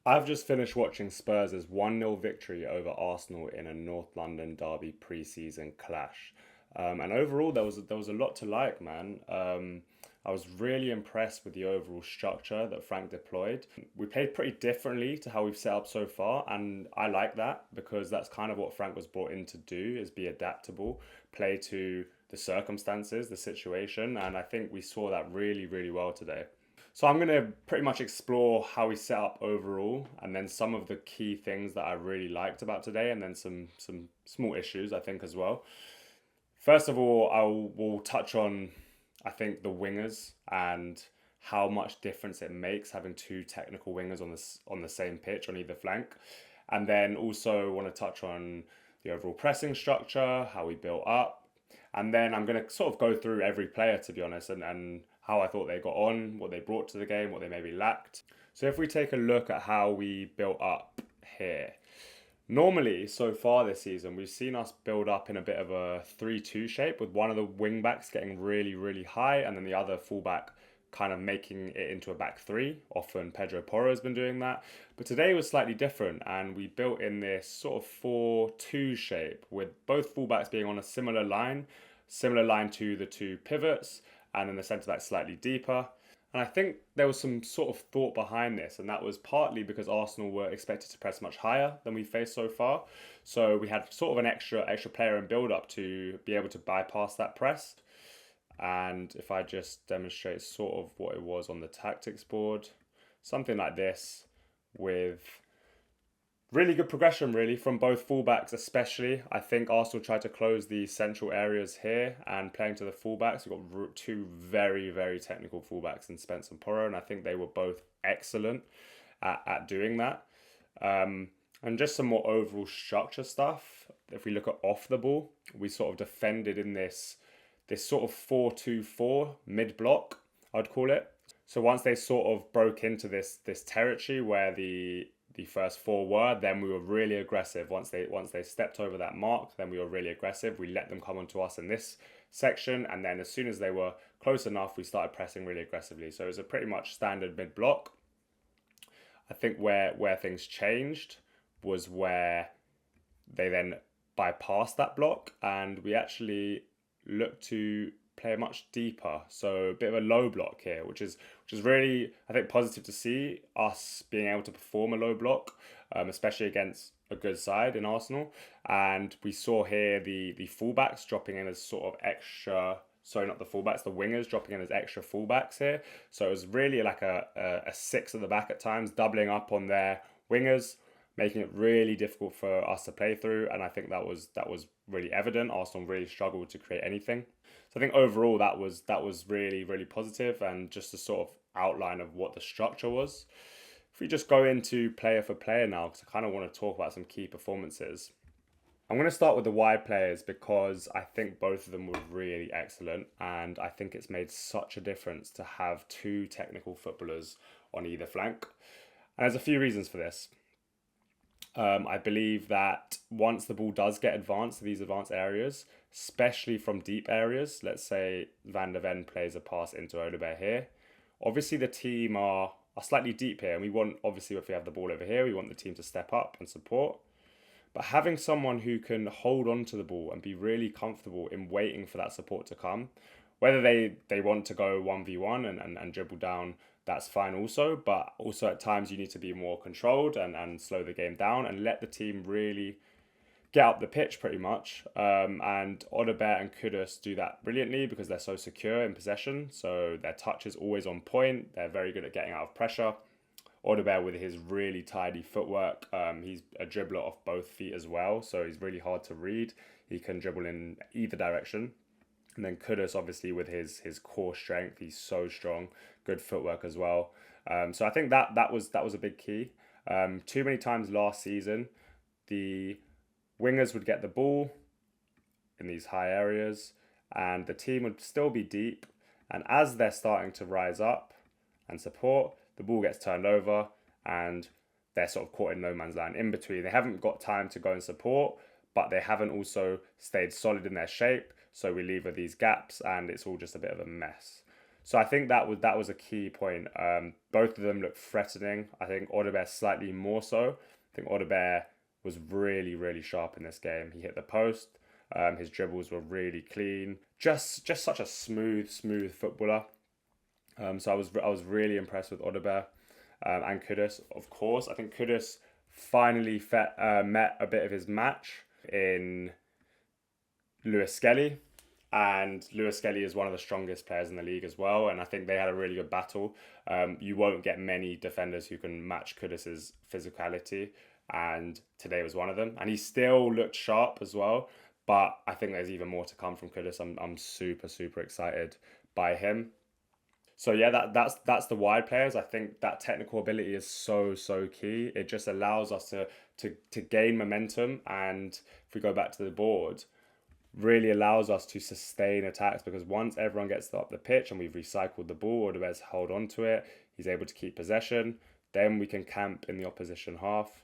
I've just finished watching Spurs' 1-0 victory over Arsenal in a North London derby pre-season clash. And overall, there was a lot to like, man. I was really impressed with the overall structure that Frank deployed. We played pretty differently to how we've set up so far, and I like that because that's kind of what Frank was brought in to do, is be adaptable, play to the circumstances, the situation, and I think we saw that really, really well today. So I'm going to pretty much explore how we set up overall, and then some of the key things that I really liked about today, and then some small issues I think as well. First of all, will touch on I think the wingers and how much difference it makes having two technical wingers on the same pitch on either flank, and then also want to touch on the overall pressing structure, how we built up, and then I'm going to sort of go through every player to be honest, and how I thought they got on, what they brought to the game, what they maybe lacked. So if we take a look at how we built up here, normally, so far this season, we've seen us build up in a bit of a 3-2 shape with one of the wing backs getting really, really high and then the other fullback kind of making it into a back three. Often Pedro Porro has been doing that. But today was slightly different and we built in this sort of 4-2 shape with both fullbacks being on a similar line to the two pivots, and then the centre back slightly deeper. And I think there was some sort of thought behind this, and that was partly because Arsenal were expected to press much higher than we faced so far. So we had sort of an extra player in build up to be able to bypass that press. And if I just demonstrate sort of what it was on the tactics board, something like this with really good progression, really, from both fullbacks, especially. I think Arsenal tried to close the central areas here and playing to the fullbacks. We've got two very, very technical fullbacks in Spence and Porro, and I think they were both excellent at doing that. And just some more overall structure stuff. If we look at off the ball, we sort of defended in this sort of 4-2-4 mid block, I'd call it. So once they sort of broke into this territory where the first four were, then we were really aggressive. Once they stepped over that mark, then we were really aggressive. We let them come onto us in this section, and then as soon as they were close enough, we started pressing really aggressively. So it was a pretty much standard mid block. I think where things changed was where they then bypassed that block, and we actually looked to play much deeper, so a bit of a low block here, which is really, I think, positive to see us being able to perform a low block, especially against a good side in Arsenal. And we saw here the fullbacks dropping in as sort of extra. Sorry, not the fullbacks, the wingers dropping in as extra fullbacks here. So it was really like a six at the back at times, doubling up on their wingers, making it really difficult for us to play through. And I think that was really evident. Arsenal really struggled to create anything. So I think overall that was really, really positive, and just a sort of outline of what the structure was. If we just go into player for player now, because I kind of want to talk about some key performances. I'm going to start with the wide players because I think both of them were really excellent, and I think it's made such a difference to have two technical footballers on either flank. And there's a few reasons for this. I believe that once the ball does get advanced to these advanced areas, especially from deep areas, let's say Van der Ven plays a pass into Odobert here. Obviously, the team are slightly deep here, and we want, obviously, if we have the ball over here, we want the team to step up and support. But having someone who can hold on to the ball and be really comfortable in waiting for that support to come, whether they want to go 1v1 and dribble down, that's fine also. But also at times you need to be more controlled and slow the game down and let the team really get up the pitch pretty much. And Odobert and Kudus do that brilliantly because they're so secure in possession. So their touch is always on point. They're very good at getting out of pressure. Odobert with his really tidy footwork. He's a dribbler off both feet as well, so he's really hard to read. He can dribble in either direction. And then Kudus, obviously, with his core strength, he's so strong. Good footwork as well. So I think that was a big key. Too many times last season, the wingers would get the ball in these high areas, and the team would still be deep. And as they're starting to rise up and support, the ball gets turned over and they're sort of caught in no man's land in between. They haven't got time to go and support, but they haven't also stayed solid in their shape. So we leave with these gaps and it's all just a bit of a mess. So I think that was a key point. Both of them looked threatening. I think Odobert slightly more so. I think Odobert was really, really sharp in this game. He hit the post. His dribbles were really clean. Just such a smooth footballer. So I was really impressed with Odobert and Kudus. Of course, I think Kudus finally met a bit of his match in Lewis Skelly. And Lewis Skelly is one of the strongest players in the league as well. And I think they had a really good battle. You won't get many defenders who can match Kudus's physicality. And today was one of them. And he still looked sharp as well. But I think there's even more to come from Kudus. I'm super excited by him. So yeah, that's the wide players. I think that technical ability is so key. It just allows us to gain momentum, and if we go back to the board, really allows us to sustain attacks, because once everyone gets up the pitch and we've recycled the ball, or the Reds hold on to it, he's able to keep possession, then we can camp in the opposition half,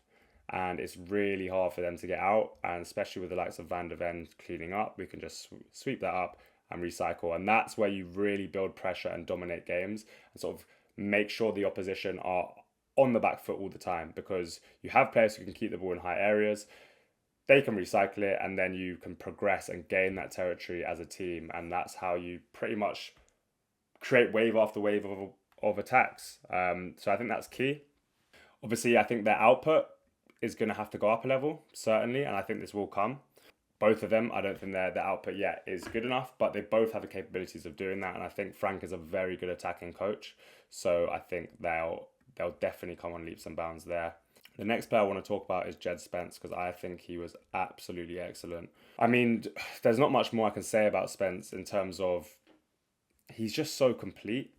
and it's really hard for them to get out, and especially with the likes of Van der Ven cleaning up, we can just sweep that up and recycle. And that's where you really build pressure and dominate games and sort of make sure the opposition are on the back foot all the time, because you have players who can keep the ball in high areas, they can recycle it, and then you can progress and gain that territory as a team. And that's how you pretty much create wave after wave of attacks. So I think that's key. Obviously, I think their output is going to have to go up a level, certainly, and I think this will come. Both of them, I don't think their output yet is good enough, but they both have the capabilities of doing that, and I think Frank is a very good attacking coach, so I think they'll definitely come on leaps and bounds there. The next player I want to talk about is Djed Spence, because I think he was absolutely excellent. I mean, there's not much more I can say about Spence in terms of he's just so complete.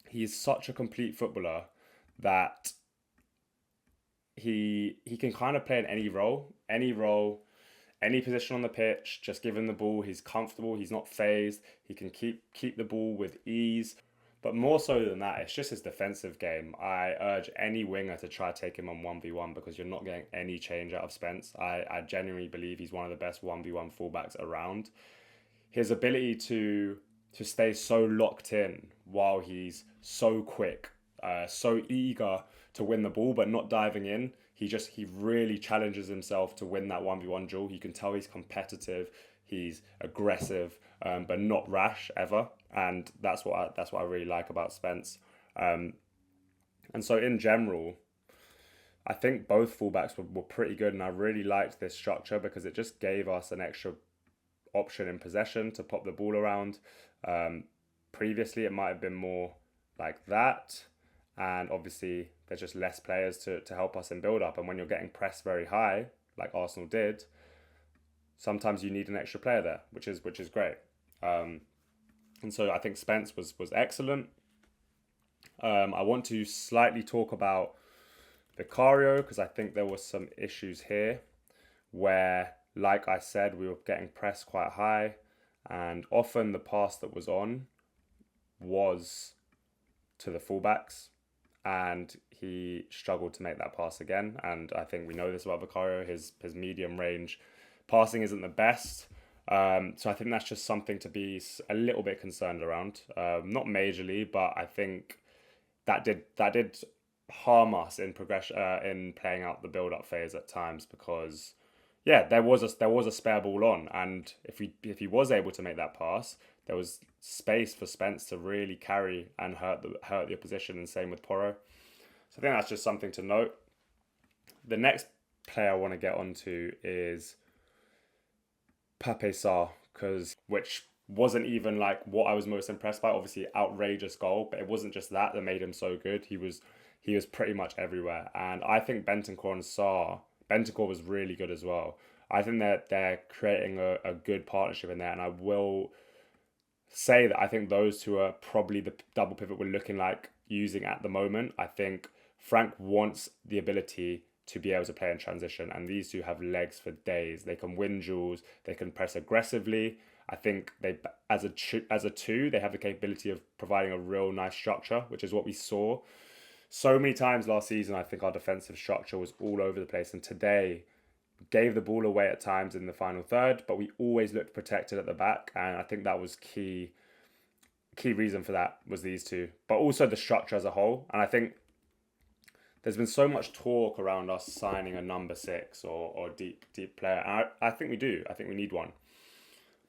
He's such a complete footballer that he can kind of play in any role, any position on the pitch. Just give him the ball, he's comfortable, he's not phased, he can keep the ball with ease. But more so than that, it's just his defensive game. I urge any winger to try to take him on 1v1, because you're not getting any change out of Spence. I genuinely believe he's one of the best 1v1 fullbacks around. His ability to stay so locked in while he's so quick, so eager to win the ball but not diving in. He really challenges himself to win that 1v1 duel. You can tell he's competitive, he's aggressive, but not rash ever. And that's what I really like about Spence. And so in general, I think both fullbacks were pretty good, and I really liked this structure because it just gave us an extra option in possession to pop the ball around. Previously, it might have been more like that, and obviously there's just less players to help us in build up. And when you're getting pressed very high, like Arsenal did, sometimes you need an extra player there, which is great. And so I think Spence was excellent. I want to slightly talk about Vicario, because I think there was some issues here where, like I said, we were getting pressed quite high, and often the pass that was on was to the fullbacks, and he struggled to make that pass again. And I think we know this about Vicario, his medium range passing isn't the best. So I think that's just something to be a little bit concerned around. Not majorly, but I think that did harm us in progression, in playing out the build-up phase at times, because yeah, there was a spare ball on, and if he was able to make that pass, there was space for Spence to really carry and hurt the opposition, and same with Porro. So I think that's just something to note. The next player I want to get onto is Pape Sarr, which wasn't even like what I was most impressed by. Obviously, outrageous goal, but it wasn't just that made him so good. He was pretty much everywhere, and I think Bentancur and Sarr. Bentancur was really good as well. I think that they're creating a good partnership in there, and I will say that I think those two are probably the double pivot we're looking like using at the moment. I think Frank wants the ability to be able to play in transition, and these two have legs for days. They can win duels, they can press aggressively. I think they, as a two, they have the capability of providing a real nice structure, which is what we saw so many times last season. I think our defensive structure was all over the place, and today gave the ball away at times in the final third, but we always looked protected at the back, and I think that was key key reason for that was these two, but also the structure as a whole. And I think there's been so much talk around us signing a number 6 or deep player. And I think we do. I think we need one.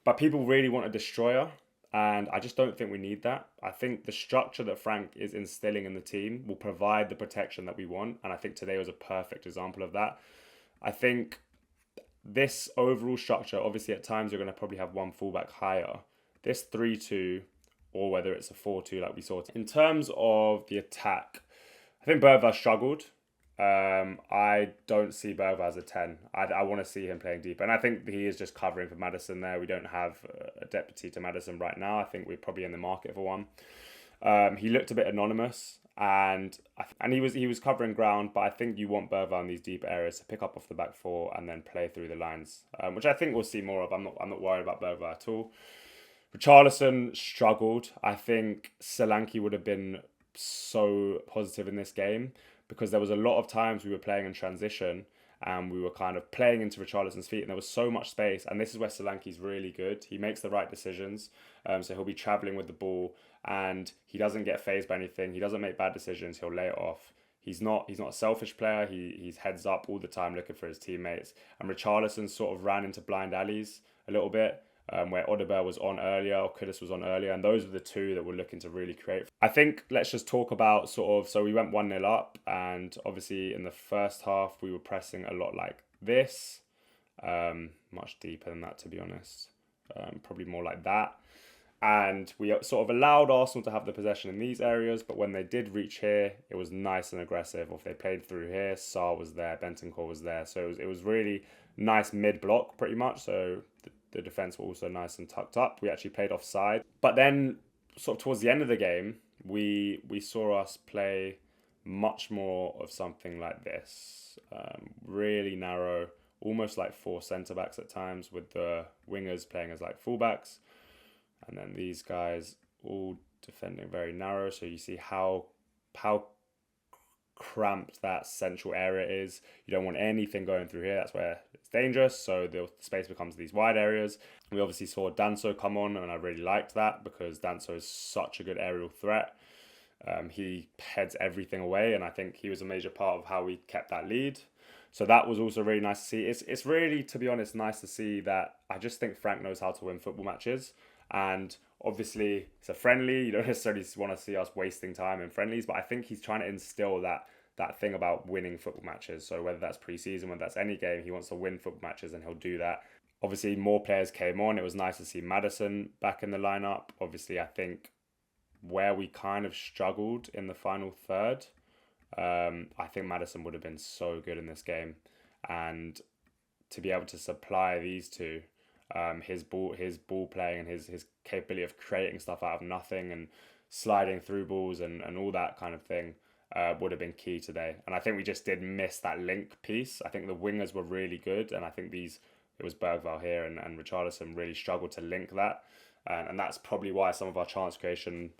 But people really want a destroyer. And I just don't think we need that. I think the structure that Frank is instilling in the team will provide the protection that we want. And I think today was a perfect example of that. I think this overall structure, obviously at times you're going to probably have one fullback higher. This 3-2 or whether it's a 4-2 like we saw. In terms of the attack, I think Bergwijn struggled. I don't see Bergwijn as a 10. I want to see him playing deeper. And I think he is just covering for Maddison there. We don't have a deputy to Maddison right now. I think we're probably in the market for one. He looked a bit anonymous and he was covering ground, but I think you want Bergwijn in these deep areas to pick up off the back four and then play through the lines, which I think we'll see more of. I'm not worried about Bergwijn at all. Richarlison struggled. I think Solanke would have been so positive in this game because there was a lot of times we were playing in transition and we were kind of playing into Richarlison's feet and there was so much space. And this is where Solanke's really good. He makes the right decisions. So he'll be travelling with the ball and he doesn't get fazed by anything. He doesn't make bad decisions. He'll lay it off. He's not a selfish player. He's heads up all the time looking for his teammates. And Richarlison sort of ran into blind alleys a little bit. Where Odobert was on earlier, or Kudus was on earlier, and those were the two that were looking to really create. I think let's just talk about so we went 1-0 up, and obviously in the first half we were pressing a lot like this, much deeper than that to be honest, probably more like that. And we sort of allowed Arsenal to have the possession in these areas, but when they did reach here, it was nice and aggressive. Or if they played through here, Sarr was there, Bentancur was there, so it was really nice mid-block pretty much, so the defence were also nice and tucked up. We actually played offside. But then, sort of towards the end of the game, we saw us play much more of something like this. Really narrow, almost like 4 centre-backs at times, with the wingers playing as like full-backs. And then these guys all defending very narrow. So you see how cramped that central area is. You don't want anything going through here. That's where it's dangerous. So the space becomes these wide areas. We obviously saw Danso come on and I really liked that because Danso is such a good aerial threat. He heads everything away and I think he was a major part of how we kept that lead. So that was also really nice to see. It's really, to be honest, nice to see that. I just think Frank knows how to win football matches. And obviously, it's a friendly. You don't necessarily want to see us wasting time in friendlies, but I think he's trying to instill that thing about winning football matches. So whether that's preseason, whether that's any game, he wants to win football matches and he'll do that. Obviously, more players came on. It was nice to see Maddison back in the lineup. Obviously, I think where we kind of struggled in the final third, I think Maddison would have been so good in this game. And to be able to supply these two, his ball playing and his capability of creating stuff out of nothing and sliding through balls and all that kind of thing would have been key today. And I think we just did miss that link piece. I think the wingers were really good and I think it was Bergwijn here and Richarlison really struggled to link that. And that's probably why some of our chance creation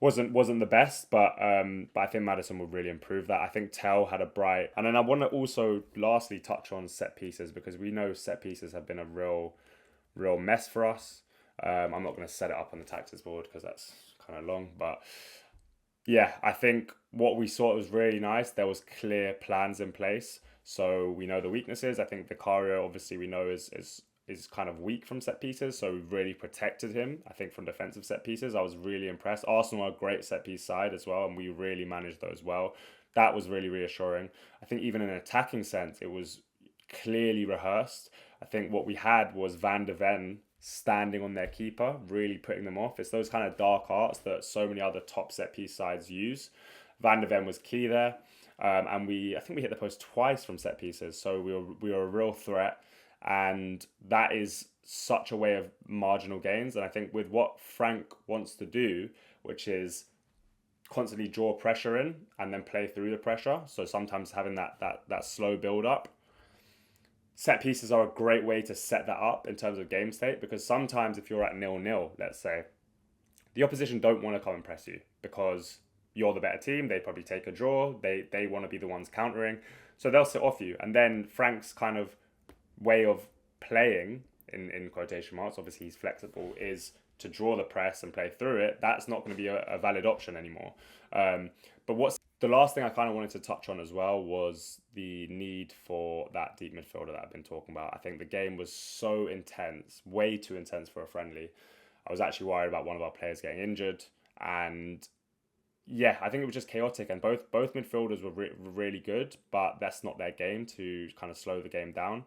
wasn't the best, but I think Maddison would really improve that. I think Tell had a bright, and then I want to also lastly touch on set pieces because we know set pieces have been a real mess for us. I'm not going to set it up on the tactics board because that's kind of long, but yeah, I think what we saw was really nice. There was clear plans in place, so we know the weaknesses. I think Vicario, obviously, we know is kind of weak from set pieces, so we really protected him. I think from defensive set pieces, I was really impressed. Arsenal are a great set piece side as well, and we really managed those well. That was really reassuring. I think even in an attacking sense, it was clearly rehearsed. I think what we had was Van de Ven standing on their keeper, really putting them off. It's those kind of dark arts that so many other top set piece sides use. Van de Ven was key there, and I think we hit the post twice from set pieces, so we were a real threat. And that is such a way of marginal gains. And I think with what Frank wants to do, which is constantly draw pressure in and then play through the pressure. So sometimes having that slow build up. Set pieces are a great way to set that up in terms of game state, because sometimes if you're at 0-0, let's say, the opposition don't want to come and press you because you're the better team. They probably take a draw. They want to be the ones countering. So they'll sit off you. And then Frank's kind of way of playing, in quotation marks, obviously he's flexible, is to draw the press and play through it, that's not going to be a valid option anymore. But what's the last thing I kind of wanted to touch on as well was the need for that deep midfielder that I've been talking about. I think the game was so intense, way too intense for a friendly. I was actually worried about one of our players getting injured, and yeah, I think it was just chaotic, and both midfielders were really good, but that's not their game to kind of slow the game down.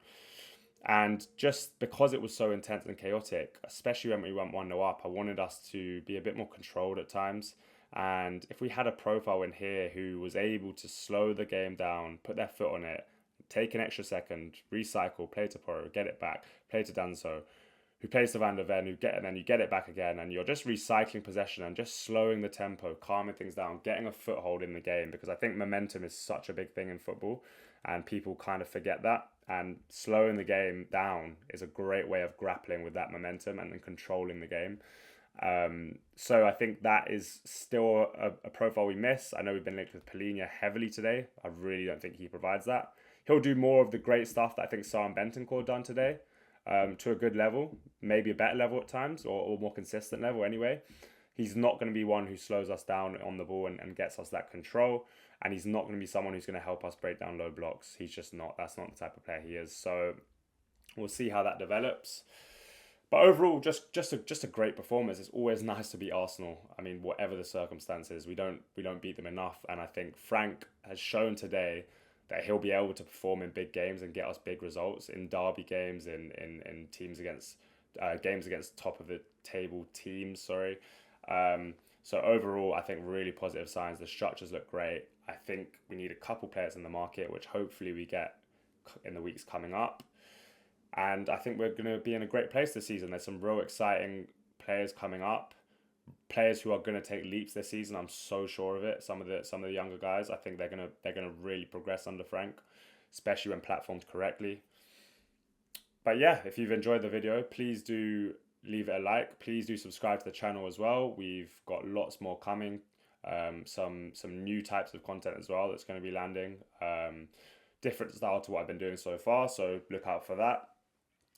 And just because it was so intense and chaotic, especially when we went 1-0 up, I wanted us to be a bit more controlled at times. And if we had a profile in here who was able to slow the game down, put their foot on it, take an extra second, recycle, play to Poro, get it back, play to Danso, who plays to Van der Ven, and then you get it back again, and you're just recycling possession and just slowing the tempo, calming things down, getting a foothold in the game, because I think momentum is such a big thing in football, and people kind of forget that. And slowing the game down is a great way of grappling with that momentum and then controlling the game. So I think that is still a profile we miss. I know we've been linked with Polina heavily today. I really don't think he provides that. He'll do more of the great stuff that I think Sarr and Bentancur done today, to a good level, maybe a better level at times, or more consistent level anyway. He's not going to be one who slows us down on the ball and gets us that control. And he's not going to be someone who's going to help us break down low blocks. He's just not. That's not the type of player he is. So we'll see how that develops. But overall, just a great performance. It's always nice to beat Arsenal. I mean, whatever the circumstances, we don't beat them enough. And I think Frank has shown today that he'll be able to perform in big games and get us big results in derby games, in teams against games against top of the table teams. Sorry. So overall, I think really positive signs. The structures look great. I think we need a couple players in the market, which hopefully we get in the weeks coming up. And I think we're going to be in a great place this season. There's some real exciting players coming up, players who are going to take leaps this season. I'm so sure of it. Some of the younger guys, I think they're going to really progress under Frank, especially when platformed correctly. But yeah, if you've enjoyed the video, please do leave it a like. Please do subscribe to the channel as well. We've got lots more coming. Some new types of content as well that's going to be landing. Different style to what I've been doing so far, so look out for that.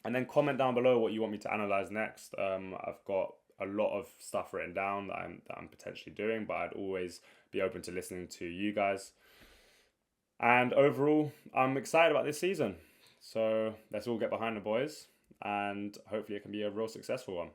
And then comment down below what you want me to analyze next. I've got a lot of stuff written down that I'm potentially doing, but I'd always be open to listening to you guys. And overall, I'm excited about this season. So let's all get behind the boys, and hopefully it can be a real successful one.